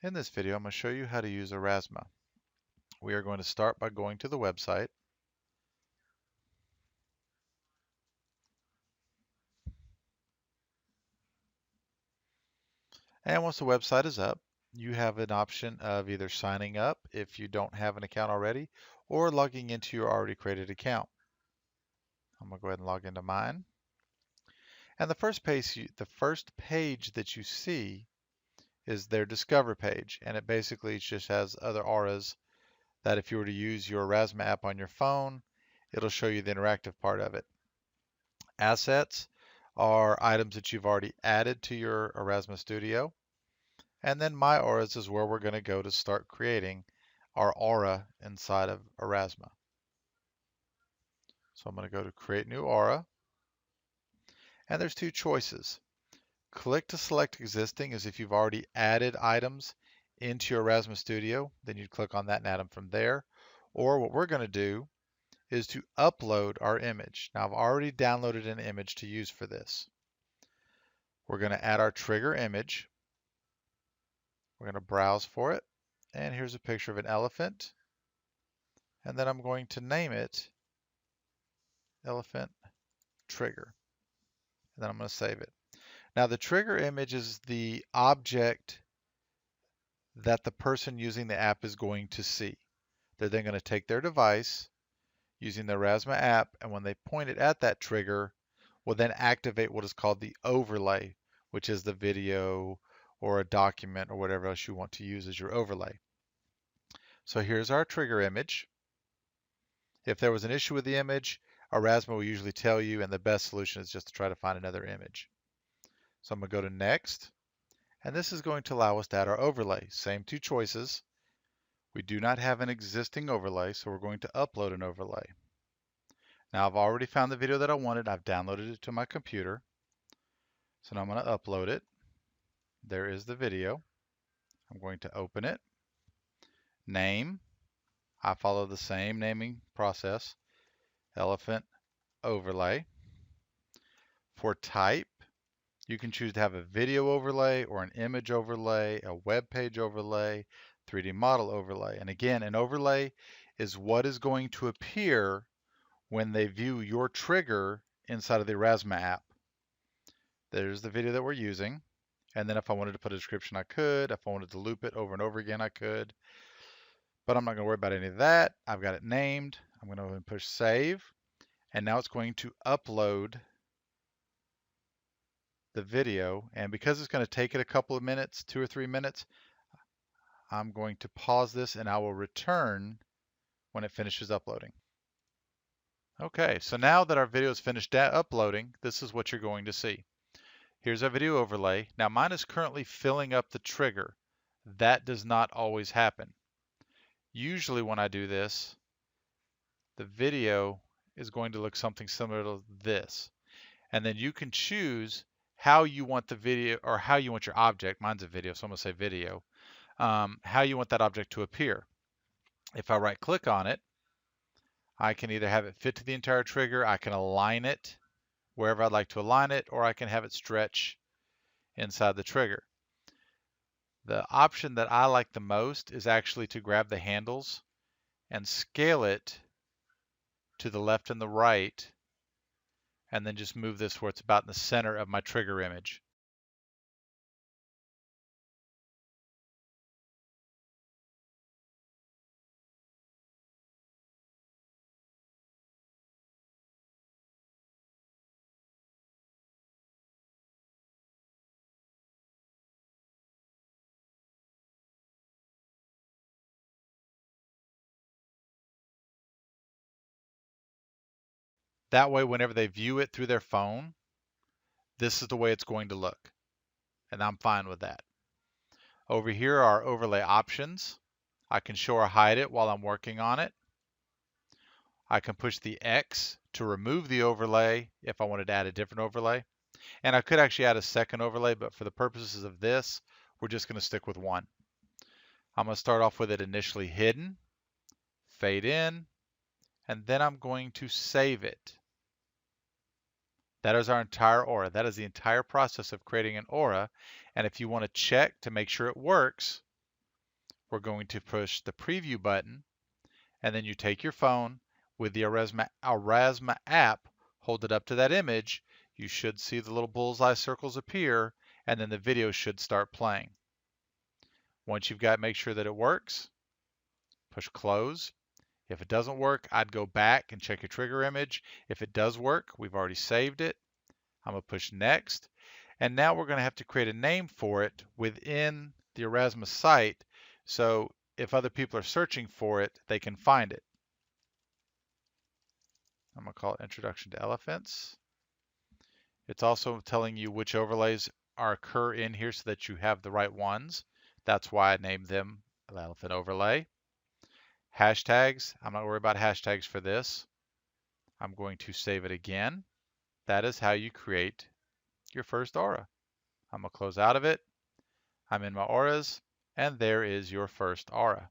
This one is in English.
In this video, I'm going to show you how to use Aurasma. We are going to start by going to the website. And once the website is up, you have an option of either signing up if you don't have an account already, or logging into your already created account. I'm going to go ahead and log into mine. And the first page that you see is their Discover page, and it basically just has other auras that if you were to use your Aurasma app on your phone, it'll show you the interactive part of it. Assets are items that you've already added to your Aurasma Studio. And then My Auras is where we're going to go to start creating our aura inside of Aurasma. So I'm going to go to Create New Aura. And there's two choices. Click to select existing as if you've already added items into your Aurasma Studio. Then you'd click on that and add them from there. Or what we're going to do is to upload our image. Now I've already downloaded an image to use for this. We're going to add our trigger image. We're going to browse for it. And here's a picture of an elephant. And then I'm going to name it Elephant Trigger. And then I'm going to save it. Now the trigger image is the object that the person using the app is going to see. They're then going to take their device using the Aurasma app, and when they point it at that trigger, will then activate what is called the overlay, which is the video or a document or whatever else you want to use as your overlay. So here's our trigger image. If there was an issue with the image, Aurasma will usually tell you, and the best solution is just to try to find another image. So I'm going to go to Next, and this is going to allow us to add our overlay. Same two choices. We do not have an existing overlay, so we're going to upload an overlay. Now I've already found the video that I wanted. I've downloaded it to my computer. So now I'm going to upload it. There is the video. I'm going to open it. Name. I follow the same naming process. Elephant overlay. For type, you can choose to have a video overlay or an image overlay, a web page overlay, 3D model overlay. And again, an overlay is what is going to appear when they view your trigger inside of the Aurasma app. There's the video that we're using. And then if I wanted to put a description, I could. If I wanted to loop it over and over again, I could. But I'm not going to worry about any of that. I've got it named. I'm going to go ahead and push save. And now it's going to upload the video. And because it's going to take it a couple of minutes, 2 or 3 minutes, I'm going to pause this and I will return when it finishes uploading. Okay, so now that our video is finished uploading, this is what you're going to see. Here's our video overlay. Now mine is currently filling up the trigger. That does not always happen. Usually when I do this, the video is going to look something similar to this. And then you can choose how you want the video, or how you want your object. Mine's a video, so I'm going to say video. How you want that object to appear. If I right click on it, I can either have it fit to the entire trigger, I can align it wherever I'd like to align it, or I can have it stretch inside the trigger. The option that I like the most is actually to grab the handles and scale it to the left and the right, and then just move this where it's about in the center of my trigger image. That way, whenever they view it through their phone, this is the way it's going to look. And I'm fine with that. Over here are overlay options. I can show or hide it while I'm working on it. I can push the X to remove the overlay if I wanted to add a different overlay. And I could actually add a second overlay, but for the purposes of this, we're just going to stick with one. I'm going to start off with it initially hidden, fade in, and then I'm going to save it. That is our entire aura. That is the entire process of creating an aura. And if you want to check to make sure it works, we're going to push the preview button, and then you take your phone with the Aurasma app, hold it up to that image, you should see the little bullseye circles appear, and then the video should start playing. Once you've got, make sure that it works, push close. If it doesn't work, I'd go back and check your trigger image. If it does work, we've already saved it. I'm going to push next. And now we're going to have to create a name for it within the Aurasma site, so if other people are searching for it, they can find it. I'm going to call it Introduction to Elephants. It's also telling you which overlays occur in here so that you have the right ones. That's why I named them Elephant Overlay. Hashtags, I'm not worried about hashtags for this. I'm going to save it again. That is how you create your first aura. I'm going to close out of it. I'm in my auras, and there is your first aura.